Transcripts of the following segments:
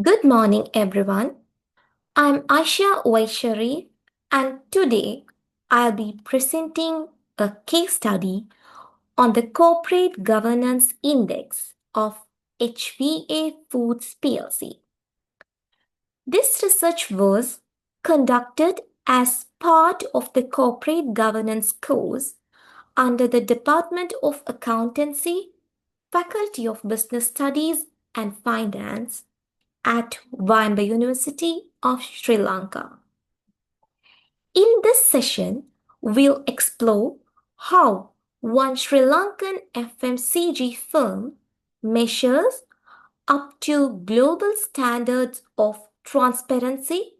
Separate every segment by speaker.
Speaker 1: Good morning, everyone. I'm Aisha Waishari, and today I'll be presenting a case study on the Corporate Governance Index of HVA Foods PLC. This research was conducted as part of the Corporate Governance course under the Department of Accountancy, Faculty of Business Studies and Finance at Wayamba University of Sri Lanka. In this session, we'll explore how one Sri Lankan FMCG firm measures up to global standards of transparency,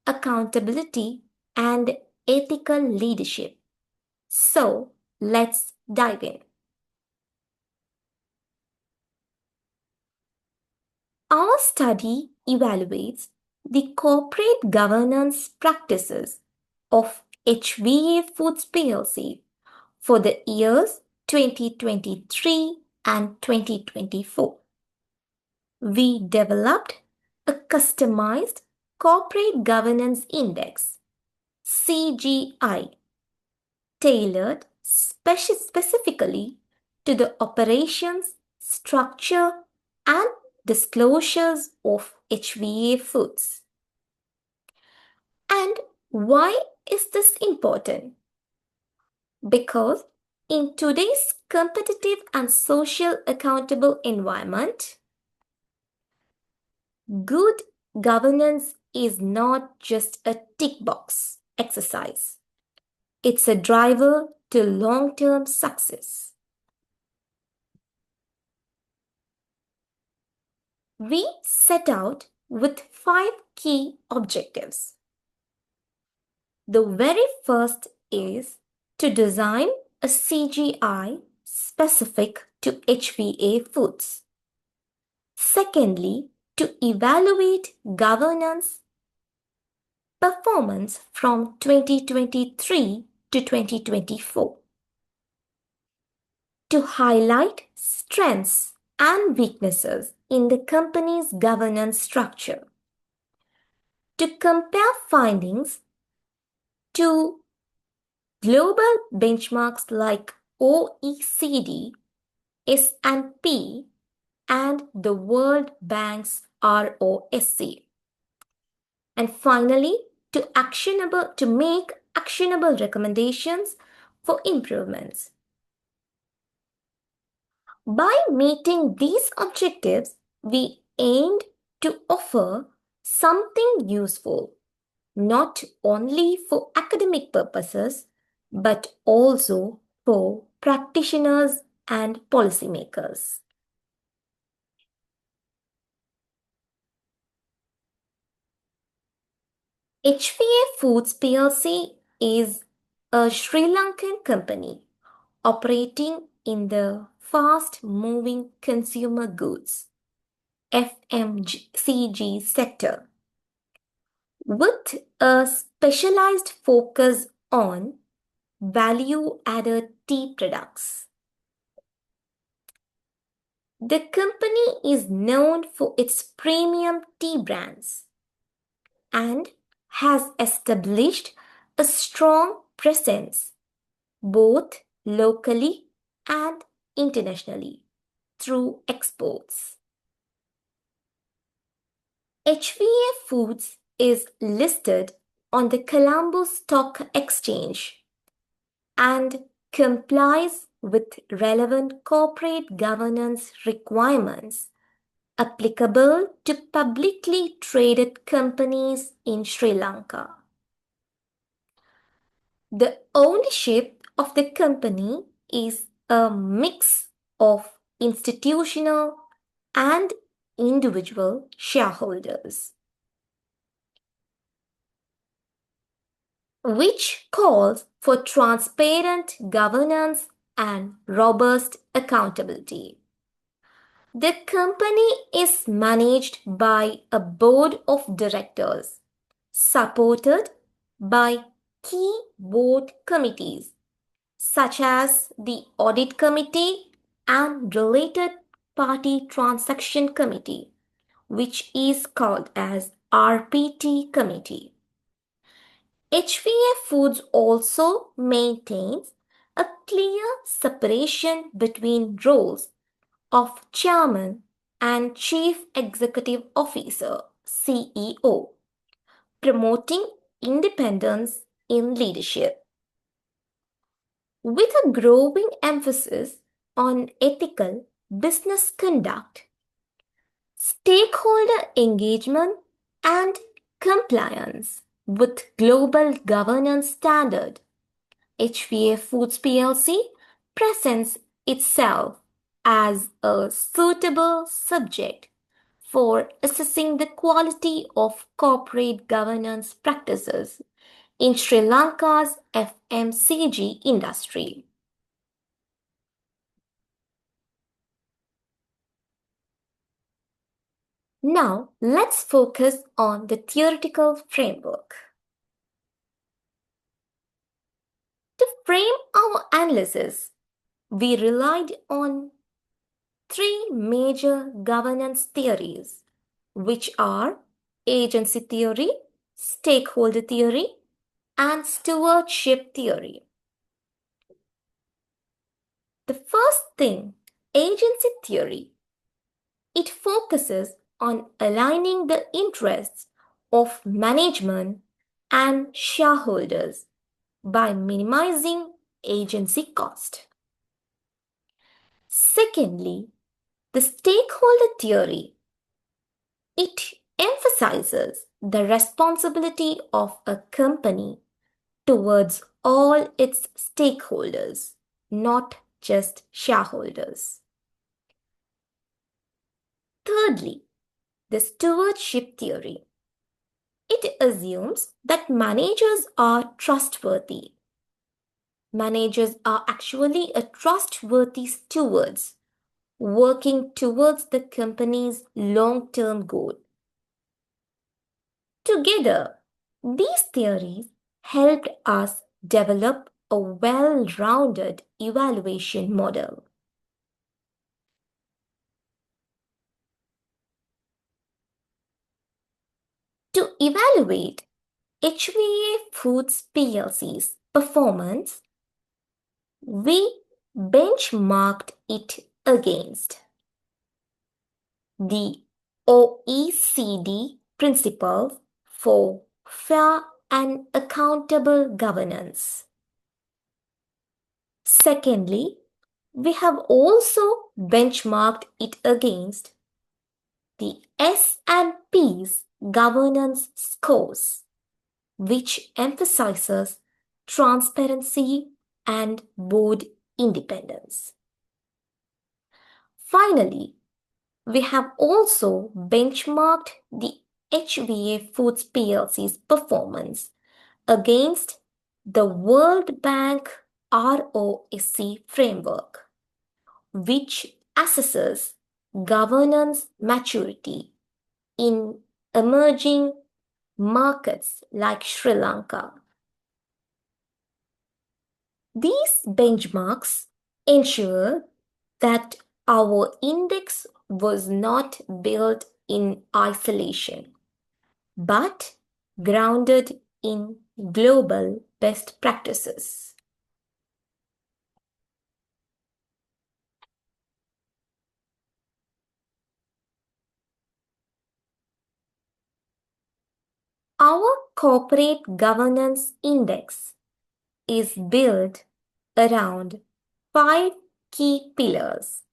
Speaker 1: accountability, and ethical leadership. So, let's dive in. Our study evaluates the corporate governance practices of HVA Foods PLC for the years 2023 and 2024. We developed a customized Corporate Governance Index CGI tailored specifically to the operations, structure, and disclosures of HVA Foods. And why is this important? Because in today's competitive and social accountable environment, good governance is not just a tick box exercise. It's a driver to long-term success. We set out with 5 key objectives. The very first is to design a CGI specific to HVA Foods. Secondly, to evaluate governance performance from 2023 to 2024. To highlight strengths and weaknesses in the company's governance structure. To compare findings to global benchmarks like OECD, S&P, and the World Bank's ROSC. And finally, to make actionable recommendations for improvements. By meeting these objectives, we aimed to offer something useful, not only for academic purposes, but also for practitioners and policymakers. HVA Foods PLC is a Sri Lankan company operating in the fast-moving consumer goods FMCG sector with a specialized focus on value-added tea products. The company is known for its premium tea brands and has established a strong presence both locally and internationally through exports. HVA Foods is listed on the Colombo Stock Exchange and complies with relevant corporate governance requirements applicable to publicly traded companies in Sri Lanka. The ownership of the company is a mix of institutional and individual shareholders, which calls for transparent governance and robust accountability. The company is managed by a board of directors, supported by key board committees such as the Audit Committee and Related Party Transaction Committee, which is called as RPT committee. HVA Foods also maintains a clear separation between roles of chairman and chief executive officer CEO, promoting independence in leadership. With a growing emphasis on ethical business conduct, stakeholder engagement, and compliance with global governance standard, HVA Foods plc presents itself as a suitable subject for assessing the quality of corporate governance practices in Sri Lanka's FMCG industry. Now, let's focus on the theoretical framework. To frame our analysis, we relied on three major governance theories, which are agency theory, stakeholder theory, and stewardship theory. The first thing, agency theory, it focuses on aligning the interests of management and shareholders by minimizing agency cost. Secondly, the stakeholder theory, it emphasizes the responsibility of a company towards all its stakeholders, not just shareholders. Thirdly, the stewardship theory. It assumes that managers are trustworthy. Managers are actually a trustworthy stewards working towards the company's long-term goal. Together, these theories helped us develop a well-rounded evaluation model. To evaluate HVA Foods PLC's performance, we benchmarked it against the OECD principles for fair and accountable governance. Secondly, we have also benchmarked it against the S&P's governance scores, which emphasizes transparency and board independence. Finally, we have also benchmarked the HVA Foods PLC's performance against the World Bank ROSC framework, which assesses governance maturity in emerging markets like Sri Lanka. These benchmarks ensure that our index was not built in isolation, but grounded in global best practices. Our corporate governance index is built around five key pillars,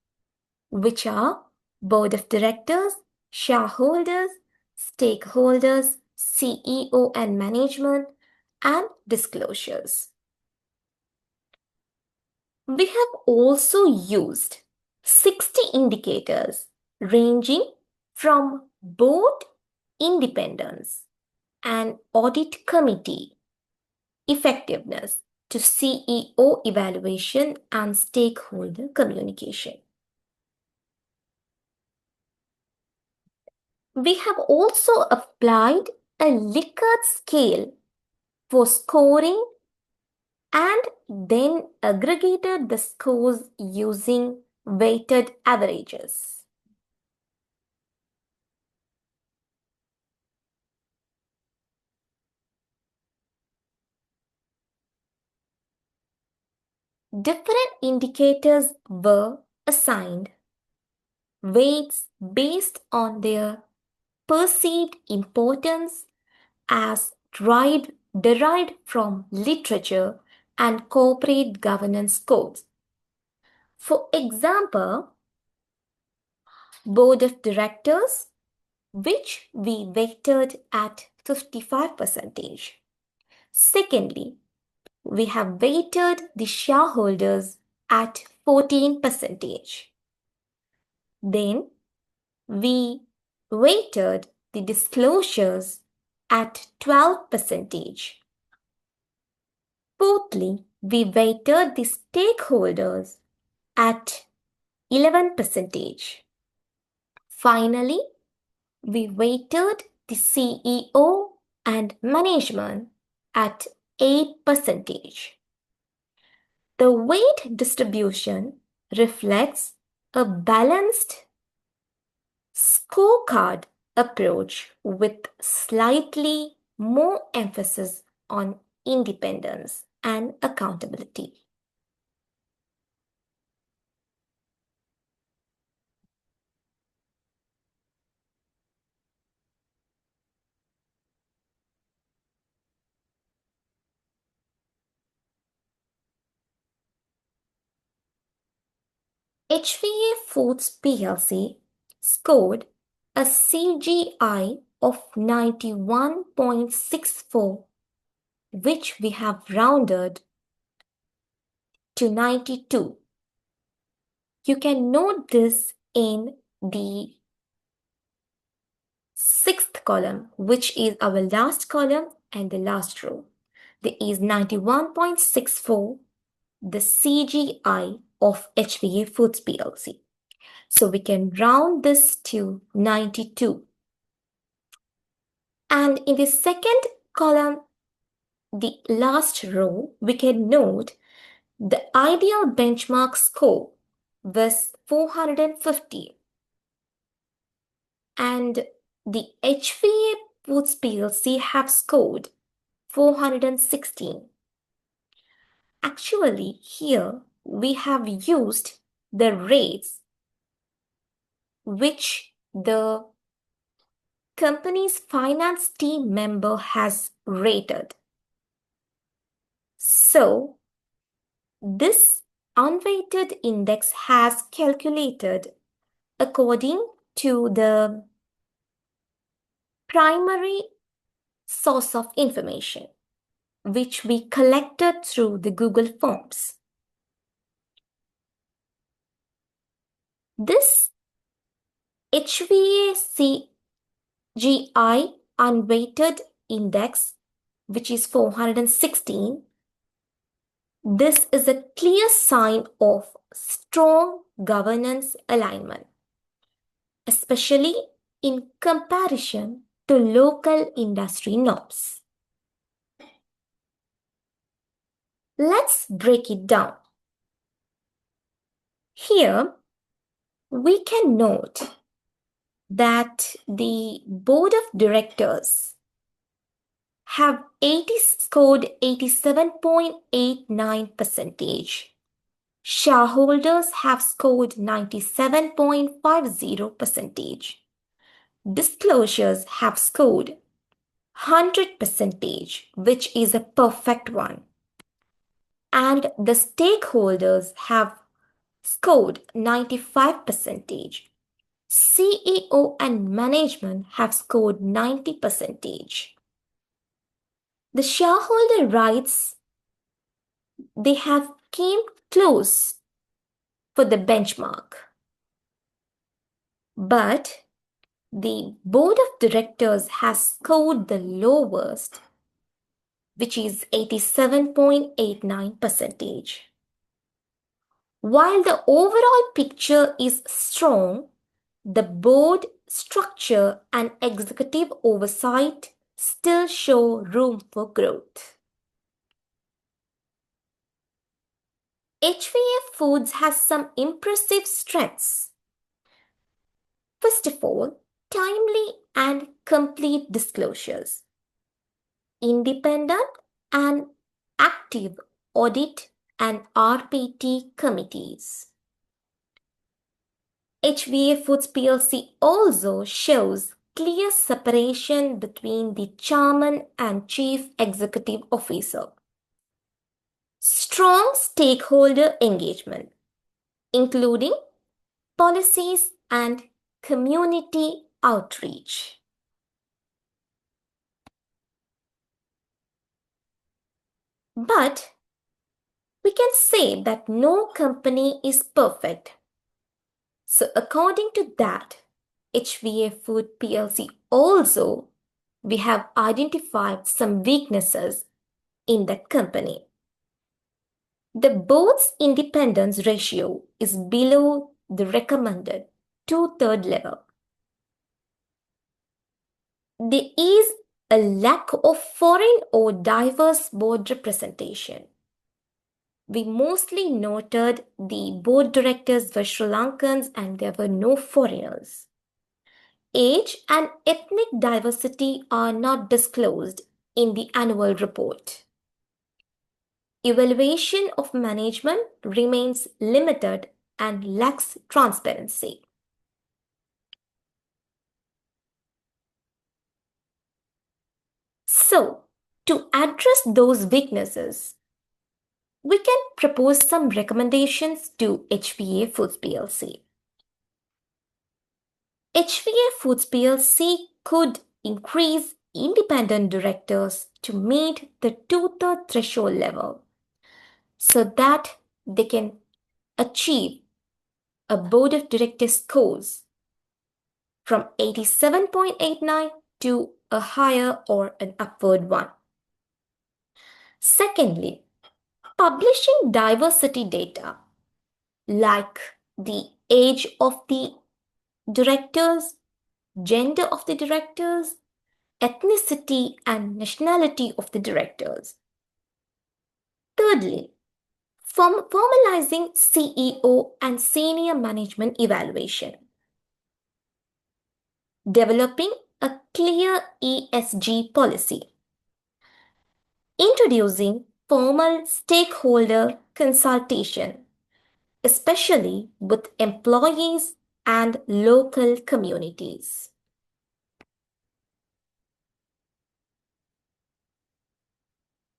Speaker 1: which are board of directors, shareholders, stakeholders, CEO and management, and disclosures. We have also used 60 indicators ranging from board independence and audit committee effectiveness to CEO evaluation and stakeholder communication. We have also applied a Likert scale for scoring and then aggregated the scores using weighted averages. Different indicators were assigned weights based on their perceived importance as derived from literature and corporate governance codes. For example, board of directors, which we weighted at 55%. Secondly, we have weighted the shareholders at 14%. Then we weighted the disclosures at 12%. Fourthly, we weighted the stakeholders at 11%. Finally, we weighted the CEO and management at 8%. The weight distribution reflects a balanced scorecard approach with slightly more emphasis on independence and accountability. HVA Foods plc scored a CGI of 91.64, which we have rounded to 92. You can note this in the sixth column, which is our last column and the last row. There is 91.64, the CGI of HVA Foods plc. So we can round this to 92. And in the second column, the last row, we can note the ideal benchmark score was 450 and the HVA Foods plc have scored 416. Actually, here we have used the rates which the company's finance team member has rated. So, this unweighted index has calculated according to the primary source of information, which we collected through the Google Forms. This HVACGI unweighted index, which is 416, this is a clear sign of strong governance alignment, especially in comparison to local industry norms. Let's break it down. Here, we can note that the board of directors have scored 87.89%. Shareholders have scored 97.50%. Disclosures have scored 100%, which is a perfect one. And the stakeholders have scored 95%. CEO and management have scored 90%. The shareholder rights, they have came close for the benchmark. But the board of directors has scored the lowest, which is 87.89%. While the overall picture is strong, the board structure and executive oversight still show room for growth. HVA Foods has some impressive strengths. First of all, timely and complete disclosures, independent and active audit and RPT committees. HVA Foods plc also shows clear separation between the chairman and chief executive officer. Strong stakeholder engagement, including policies and community outreach. But we can say that no company is perfect. So according to that, HVA Food PLC also we have identified some weaknesses in that company. The board's independence ratio is below the recommended 2/3 level. There is a lack of foreign or diverse board representation. We mostly noted the board directors were Sri Lankans and there were no foreigners. Age and ethnic diversity are not disclosed in the annual report. Evaluation of management remains limited and lacks transparency. So, to address those weaknesses, we can propose some recommendations to HVA Foods PLC. HVA Foods PLC could increase independent directors to meet the 2/3 threshold level so that they can achieve a board of directors scores from 87.89 to a higher or an upward one. Secondly, publishing diversity data like the age of the directors, gender of the directors, ethnicity and nationality of the directors. Thirdly, formalizing CEO and senior management evaluation. Developing a clear ESG policy. Introducing formal stakeholder consultation, especially with employees and local communities.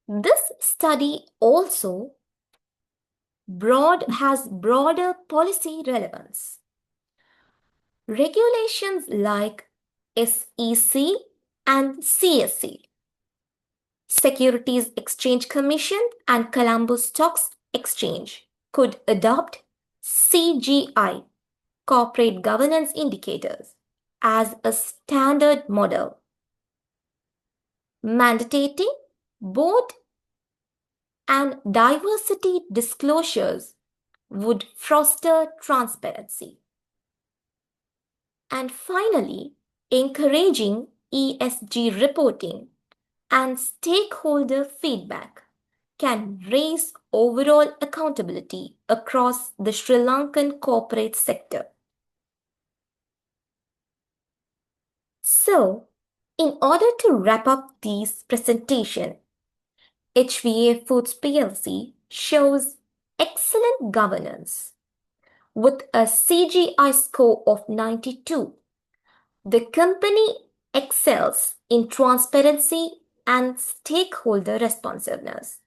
Speaker 1: This study also has broader policy relevance. Regulations like SEC and CSE, Securities Exchange Commission and Colombo Stocks Exchange, could adopt CGI, Corporate Governance Indicators, as a standard model, mandating board and diversity disclosures would foster transparency. And finally, encouraging ESG reporting and stakeholder feedback can raise overall accountability across the Sri Lankan corporate sector. So, in order to wrap up this presentation, HVA Foods PLC shows excellent governance with a CGI score of 92. The company excels in transparency and stakeholder responsiveness.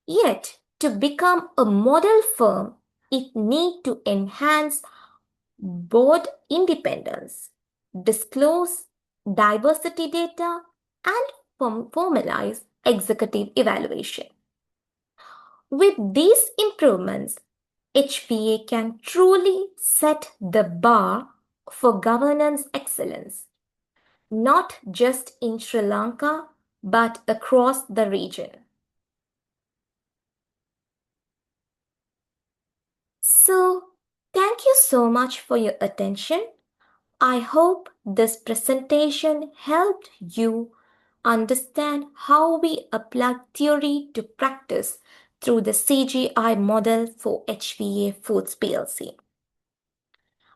Speaker 1: Yet, to become a model firm, it needs to enhance board independence, disclose diversity data, and formalize executive evaluation. With these improvements, HPA can truly set the bar for governance excellence, not just in Sri Lanka, but across the region. So, thank you so much for your attention. I hope this presentation helped you understand how we apply theory to practice through the CGI model for HVA Foods PLC.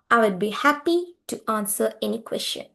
Speaker 1: I would be happy to answer any question.